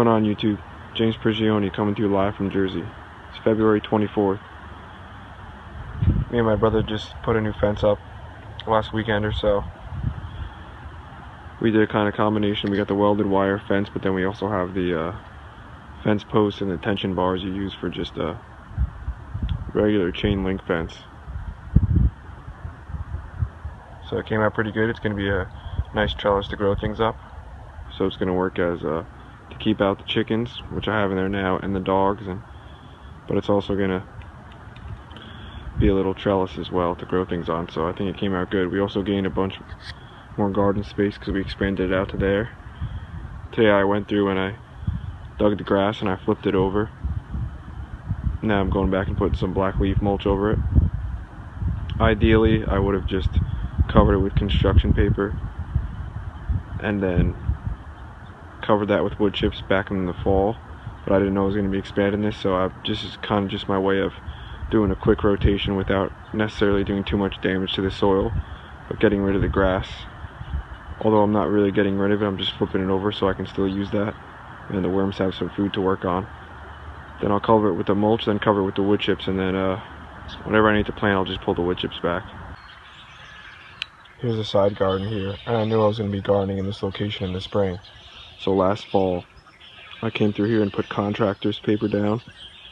going on, YouTube? James Prigioni coming to you live from Jersey. It's February 24th. Me and my brother just put a new fence up last weekend or so. We did a kind of combination. We got the welded wire fence, but then we also have the fence posts and the tension bars you use for just a regular chain link fence. So it came out pretty good. It's going to be a nice trellis to grow things up. So it's going to work as to keep out the chickens, which I have in there now, and the dogs, but it's also going to be a little trellis as well to grow things on. So I think it came out good. We also gained a bunch more garden space because we expanded it out to there. Today I went through and I dug the grass and I flipped it over. Now I'm going back and putting some black leaf mulch over it. Ideally I would have just covered it with construction paper and then covered that with wood chips back in the fall, but I didn't know I was going to be expanding this, so this is kind of just my way of doing a quick rotation without necessarily doing too much damage to the soil, but getting rid of the grass. Although I'm not really getting rid of it, I'm just flipping it over so I can still use that and the worms have some food to work on. Then I'll cover it with the mulch, then cover it with the wood chips, and then whenever I need to plant, I'll just pull the wood chips back. Here's a side garden here, and I knew I was going to be gardening in this location in the spring. So last fall, I came through here and put contractor's paper down,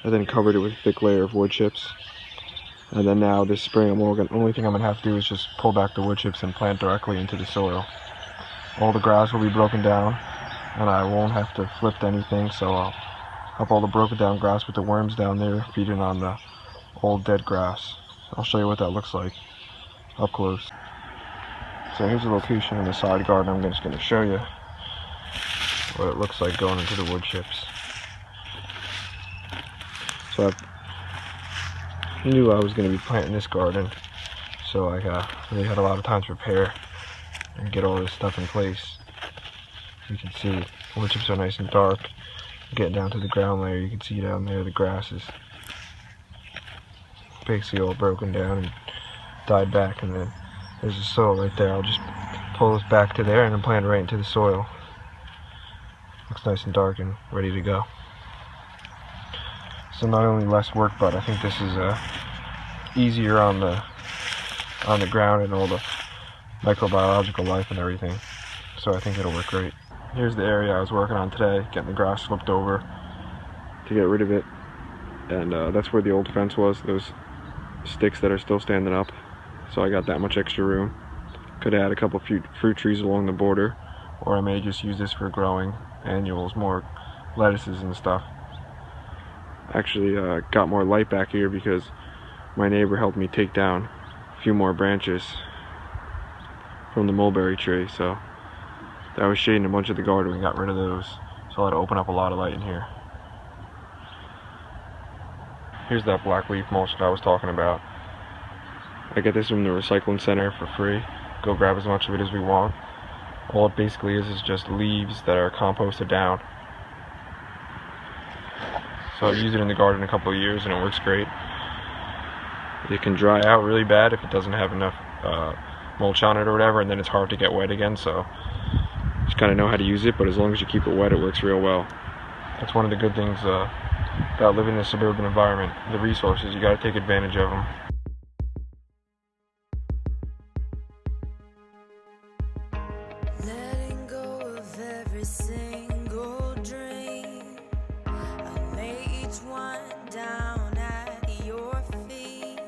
and then covered it with a thick layer of wood chips. And then now this spring, the only thing I'm going to have to do is just pull back the wood chips and plant directly into the soil. All the grass will be broken down, and I won't have to flip anything, so I'll have all the broken down grass with the worms down there feeding on the old dead grass. I'll show you what that looks like up close. So here's the location in the side garden. I'm just going to show you what it looks like going into the wood chips. So I knew I was going to be planting this garden, so I really had a lot of time to prepare and get all this stuff in place. You can see the wood chips are nice and dark. Getting down to the ground layer, you can see down there the grass is basically all broken down and died back, and then there's the soil right there. I'll just pull this back to there and then plant it right into the soil. Looks nice and dark and ready to go. So not only less work, but I think this is easier on the ground and all the microbiological life and everything. So I think it'll work great. Here's the area I was working on today, getting the grass flipped over to get rid of it. And that's where the old fence was, those sticks that are still standing up. So I got that much extra room. Could add a couple fruit trees along the border, or I may just use this for growing annuals, more lettuces and stuff. Actually got more light back here because my neighbor helped me take down a few more branches from the mulberry tree, so that was shading a bunch of the garden. We got rid of those, so that'll open up a lot of light in here. Here's that black leaf mulch that I was talking about. I get this from the recycling center for free. Go grab as much of it as we want. All it basically is just leaves that are composted down. So I've used it in the garden a couple of years and it works great. It can dry out really bad if it doesn't have enough mulch on it or whatever, and then it's hard to get wet again, so just kind of know how to use it, but as long as you keep it wet, it works real well. That's one of the good things about living in a suburban environment. The resources, you got to take advantage of them. Letting go of every single dream, I lay each one down at your feet.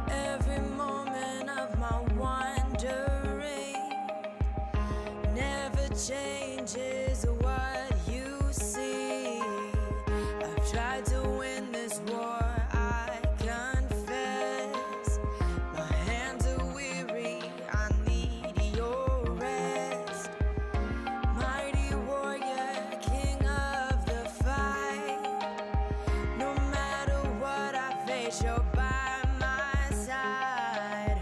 Every moment of my wandering never changes what you see. I've tried to win this war, I confess. My hands are weary, I need your rest. Mighty warrior, king of the fight. No matter what I face, you're by my side.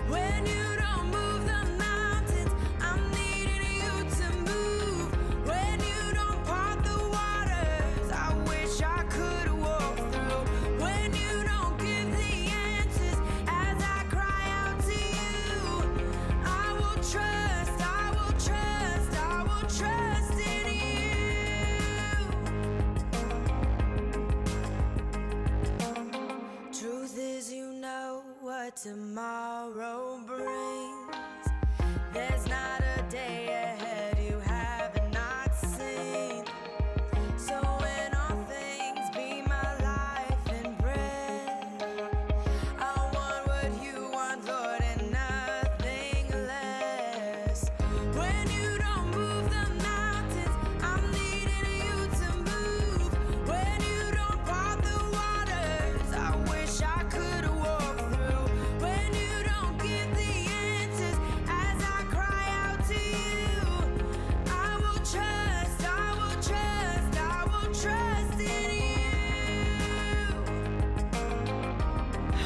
When you don't move the mountains, I'm needing you to move. When you don't part the waters, I wish I could walk tomorrow brings. There's not a day ahead you have not seen. So in all things be my life and breath. I want what you want, Lord, and nothing less. When you don't move the mountains, I'm needing you to move. When you don't part the waters, I wish I could walk through. When you don't give the answers as I cry out to you, I will trust, I will trust, I will trust in you.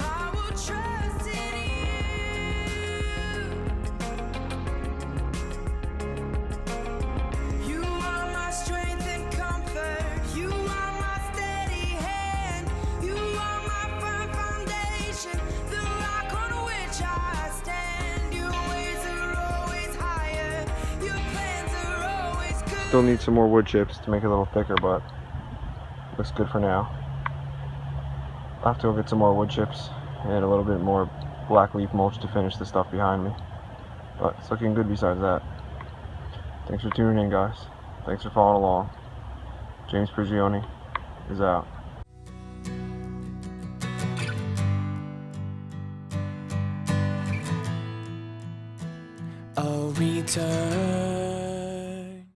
I will trust in you. You are my strength and comfort. You are my steady hand. You are my firm foundation, the rock on which I stand. Your ways are always higher. Your plans are always good. Still need some more wood chips to make it a little thicker, but looks good for now. I'll have to go get some more wood chips and a little bit more black leaf mulch to finish the stuff behind me. But it's looking good besides that. Thanks for tuning in, guys. Thanks for following along. James Prigioni is out. I'll return